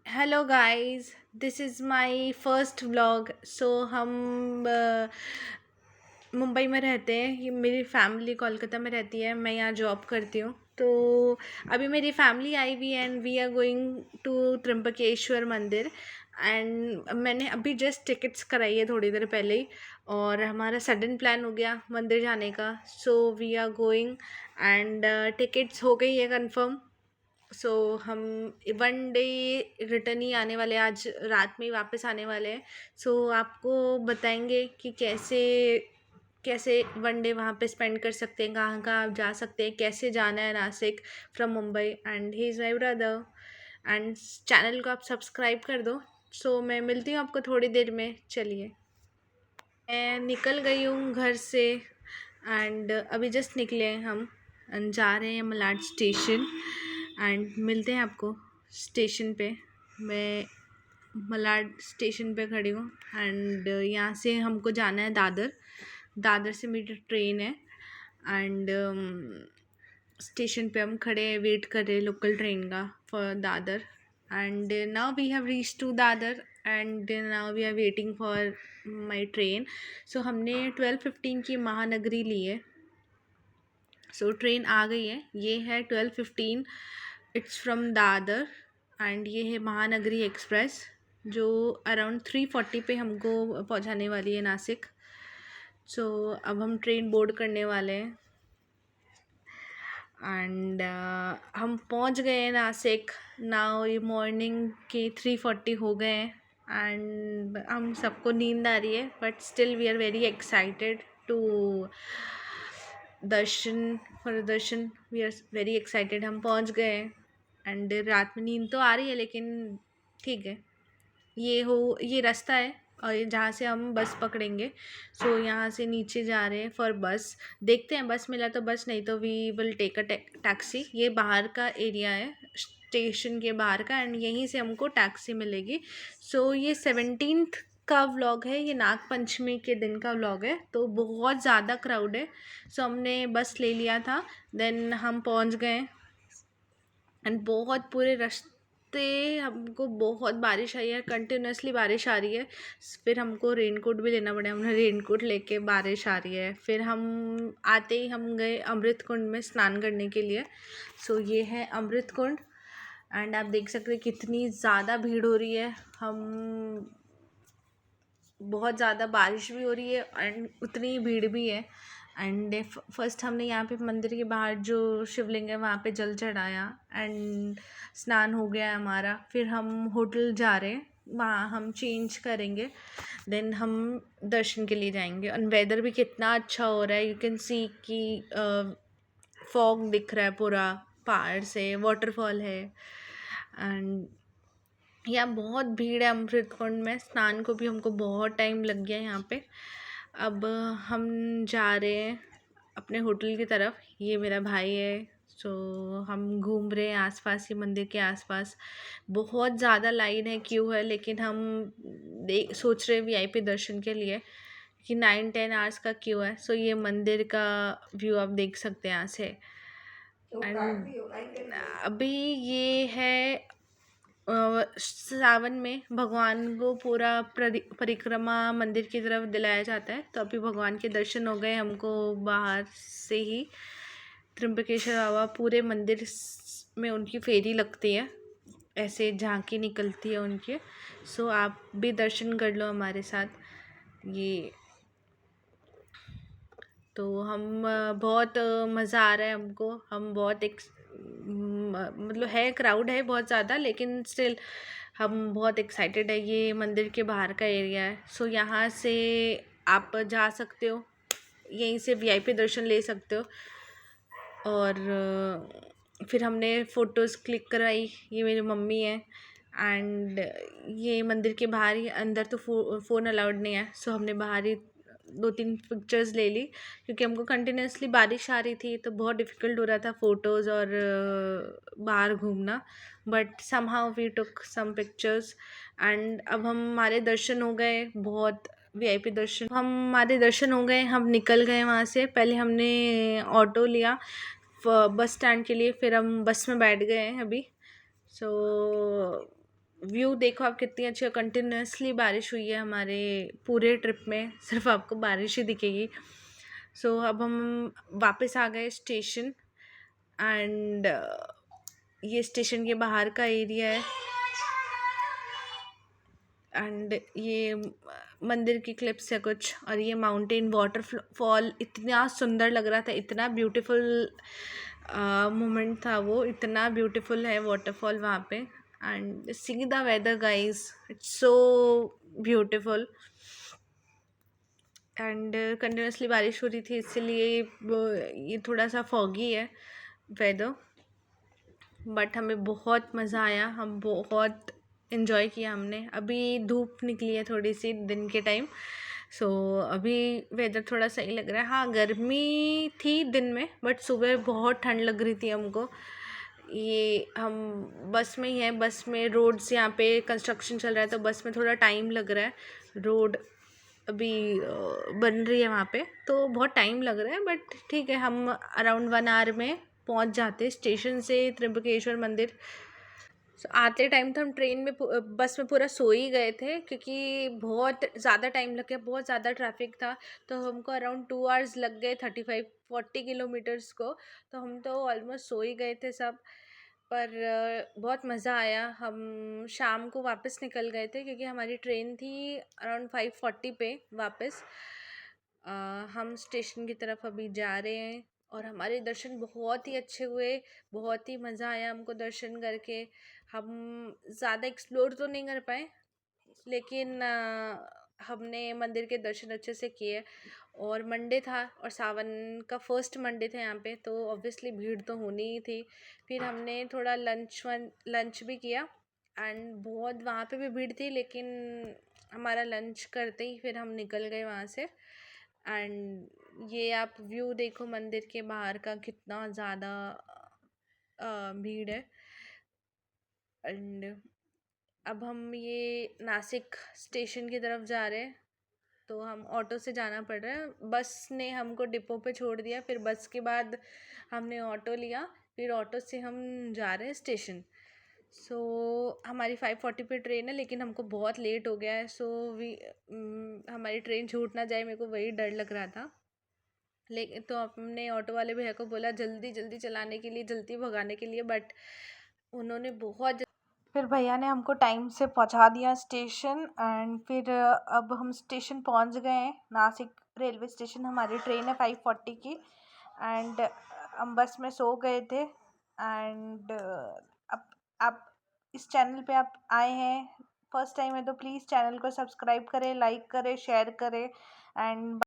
Hello guys, this is my first vlog. हम मुंबई में रहते हैं। ये मेरी फैमिली कोलकाता में रहती है, मैं यहाँ जॉब करती हूँ। तो अभी मेरी फैमिली आई हुई and we are going to Trimbakeshwar मंदिर। एंड मैंने अभी जस्ट टिकट्स कराई है थोड़ी देर पहले ही, और हमारा सडन प्लान हो गया मंदिर जाने का। So we are going and tickets हो गई है कंफर्म। सो हम 1 डे रिटर्न ही आने वाले हैं, आज रात में ही वापस आने वाले हैं। आपको बताएंगे कि कैसे कैसे 1 डे वहाँ पे स्पेंड कर सकते हैं, कहाँ कहाँ आप जा सकते हैं, कैसे जाना है Nashik from Mumbai. And he is my brother. And channel को आप सब्सक्राइब कर दो। मैं मिलती हूँ आपको थोड़ी देर में। चलिए, मैं निकल गई हूँ घर से एंड अभी जस्ट निकले हैं हम एंड जा रहे हैं मलाड स्टेशन। एंड मिलते हैं आपको स्टेशन पे। मैं मलाड स्टेशन पे खड़ी हूँ एंड यहाँ से हमको जाना है दादर। दादर से मेरी ट्रेन है एंड स्टेशन पे हम खड़े हैं, वेट कर रहे हैं लोकल ट्रेन का for Dadar. And now we have reach to Dadar and now we are waiting for my train. हमने 12:15 की महानगरी ली है। ट्रेन आ गई है, ये है 12:15। इट्स फ्रॉम दादर एंड ये है महानगरी एक्सप्रेस, जो अराउंड 3:40 पे हमको पहुंचाने वाली है नासिक। अब हम ट्रेन बोर्ड करने वाले हैं एंड हम पहुंच गए हैं नासिक। नाउ ये मॉर्निंग के 3:40 हो गए हैं एंड हम सबको नींद आ रही है, but still we are very excited to दर्शन। वी आर वेरी एक्साइटेड, हम पहुंच गए हैं एंड रात में नींद तो आ रही है, लेकिन ठीक है। ये रास्ता है और ये जहाँ से हम बस पकड़ेंगे। यहाँ से नीचे जा रहे हैं फॉर बस। देखते हैं बस मिला तो बस, नहीं तो we will take a taxi. ये बाहर का एरिया है, स्टेशन के बाहर का, एंड यहीं से हमको टैक्सी मिलेगी। ये 17th का व्लॉग है, ये नाग पंचमी के दिन का व्लॉग है। तो बहुत ज़्यादा क्राउड है। हमने बस ले लिया था, देन हम पहुँच गए एंड बहुत पूरे रास्ते हमको बहुत बारिश आई है, कंटिन्यूसली बारिश आ रही है। फिर हमको रेनकोट भी लेना पड़ा, हमने रेनकोट लेके, बारिश आ रही है। फिर हम आते ही हम गए अमृत कुंड में स्नान करने के लिए। ये है अमृत कुंड एंड आप देख सकते हैं कितनी ज़्यादा भीड़ हो रही है। हम बहुत ज़्यादा बारिश भी हो रही है एंड उतनी ही भीड़ भी है। एंड फर्स्ट हमने यहाँ पे मंदिर के बाहर जो शिवलिंग है वहाँ पे जल चढ़ाया एंड स्नान हो गया हमारा। फिर हम होटल जा रहे हैं, वहाँ हम चेंज करेंगे, देन हम दर्शन के लिए जाएंगे। और वेदर भी कितना अच्छा हो रहा है, यू कैन सी कि फॉग दिख रहा है पूरा पहाड़ से, वाटरफॉल है। एंड यहाँ बहुत भीड़ है अमृत कुंड में, स्नान को भी हमको बहुत टाइम लग गया यहाँ पे। अब हम जा रहे हैं अपने होटल की तरफ। ये मेरा भाई है। हम घूम रहे हैं आसपास ही, मंदिर के आसपास। बहुत ज़्यादा लाइन है, क्यू है, लेकिन हम सोच रहे हैं वीआईपी दर्शन के लिए कि 9-10 आवर्स का क्यू है। ये मंदिर का व्यू आप देख सकते हैं यहाँ से। एंड अभी ये है सावन में भगवान को पूरा परिक्रमा मंदिर की तरफ दिलाया जाता है। तो अभी भगवान के दर्शन हो गए हमको बाहर से ही। त्र्यंबकेश्वर बाबा पूरे मंदिर में उनकी फेरी लगती है, ऐसे झांकी निकलती है उनकी। आप भी दर्शन कर लो हमारे साथ। ये तो हम बहुत मज़ा आ रहा है हमको। हम बहुत मतलब है, क्राउड है बहुत ज़्यादा, लेकिन स्टिल हम बहुत एक्साइटेड है। ये मंदिर के बाहर का एरिया है। यहाँ से आप जा सकते हो, यहीं से वीआईपी दर्शन ले सकते हो। और फिर हमने फ़ोटोज़ क्लिक करवाई। ये मेरी मम्मी है एंड ये मंदिर के बाहर ही, अंदर तो फ़ोन अलाउड नहीं है। हमने बाहर ही 2-3 पिक्चर्स ले ली, क्योंकि हमको कंटिन्यूसली बारिश आ रही थी तो बहुत डिफ़िकल्ट हो रहा था फ़ोटोज़ और बाहर घूमना। But somehow we took some pictures and अब हमारे दर्शन हो गए, बहुत वीआईपी दर्शन। हमारे दर्शन हो गए, हम निकल गए वहाँ से। पहले हमने ऑटो लिया बस स्टैंड के लिए, फिर हम बस में बैठ गए हैं अभी। व्यू देखो आप कितनी अच्छी कंटिन्यूअसली बारिश हुई है हमारे पूरे ट्रिप में, सिर्फ आपको बारिश ही दिखेगी। सो अब हम वापस आ गए स्टेशन। एंड ये स्टेशन के बाहर का एरिया है। एंड ये मंदिर की क्लिप्स है कुछ, और ये माउंटेन वाटरफॉल इतना सुंदर लग रहा था, इतना ब्यूटीफुल मोमेंट था वो, इतना ब्यूटीफुल है वाटरफॉल वहाँ पे। And see the weather guys, it's so beautiful. And continuously बारिश हो रही थी, इसलिए ये थोड़ा सा फॉगी है वेदर, बट हमें बहुत मज़ा आया, हम बहुत इन्जॉय किया हमने। अभी धूप निकली है थोड़ी सी दिन के टाइम, सो अभी वेदर थोड़ा सही लग रहा है। हाँ, गर्मी थी दिन में, बट सुबह बहुत ठंड लग रही थी हमको। ये हम बस में ही है, बस में रोड्स यहाँ पे कंस्ट्रक्शन चल रहा है, तो बस में थोड़ा टाइम लग रहा है। रोड अभी बन रही है वहाँ पे, तो बहुत टाइम लग रहा है, बट ठीक है, हम अराउंड 1 आवर में पहुँच जाते स्टेशन से त्र्यंबकेश्वर मंदिर। आते टाइम तो हम ट्रेन में बस में पूरा सो ही गए थे, क्योंकि बहुत ज़्यादा टाइम लग गया, बहुत ज़्यादा ट्रैफिक था। तो हमको अराउंड 2 आवर्स लग गए 35-40 किलोमीटर्स को, तो हम तो ऑलमोस्ट सो ही गए थे सब। पर बहुत मज़ा आया। हम शाम को वापस निकल गए थे, क्योंकि हमारी ट्रेन थी अराउंड 5:40 पे वापस। अ, हम स्टेशन की तरफ अभी जा रहे हैं, और हमारे दर्शन बहुत ही अच्छे हुए, बहुत ही मज़ा आया हमको दर्शन करके। हम ज़्यादा एक्सप्लोर तो नहीं कर पाए, लेकिन हमने मंदिर के दर्शन अच्छे से किए। और मंडे था, और सावन का फर्स्ट मंडे था यहाँ पे, तो ऑब्वियसली भीड़ तो होनी ही थी। फिर हमने थोड़ा लंच भी किया। एंड बहुत वहाँ पे भी भीड़ थी, लेकिन हमारा लंच करते ही फिर हम निकल गए वहाँ से। एंड ये आप व्यू देखो मंदिर के बाहर का, कितना ज़्यादा भीड़ है। एंड अब हम ये नासिक स्टेशन की तरफ जा रहे हैं, तो हम ऑटो से जाना पड़ रहा है। बस ने हमको डिपो पे छोड़ दिया, फिर बस के बाद हमने ऑटो लिया, फिर ऑटो से हम जा रहे हैं स्टेशन। सो हमारी 5:40 पे ट्रेन है, लेकिन हमको बहुत लेट हो गया है। सो हमारी ट्रेन छूट ना जाए, मेरे को वही डर लग रहा था। लेकिन तो हमने ऑटो वाले भैया को बोला जल्दी जल्दी चलाने के लिए, जल्दी भगाने के लिए, बट उन्होंने बहुत फिर भैया ने हमको टाइम से पहुंचा दिया स्टेशन। एंड फिर अब हम स्टेशन पहुंच गए हैं, नासिक रेलवे स्टेशन। हमारी ट्रेन है 5:40 की। एंड हम बस में सो गए थे। एंड अब आप इस चैनल पे आप आए हैं फर्स्ट टाइम है, तो प्लीज़ चैनल को सब्सक्राइब करें, लाइक करें, शेयर करें। एंड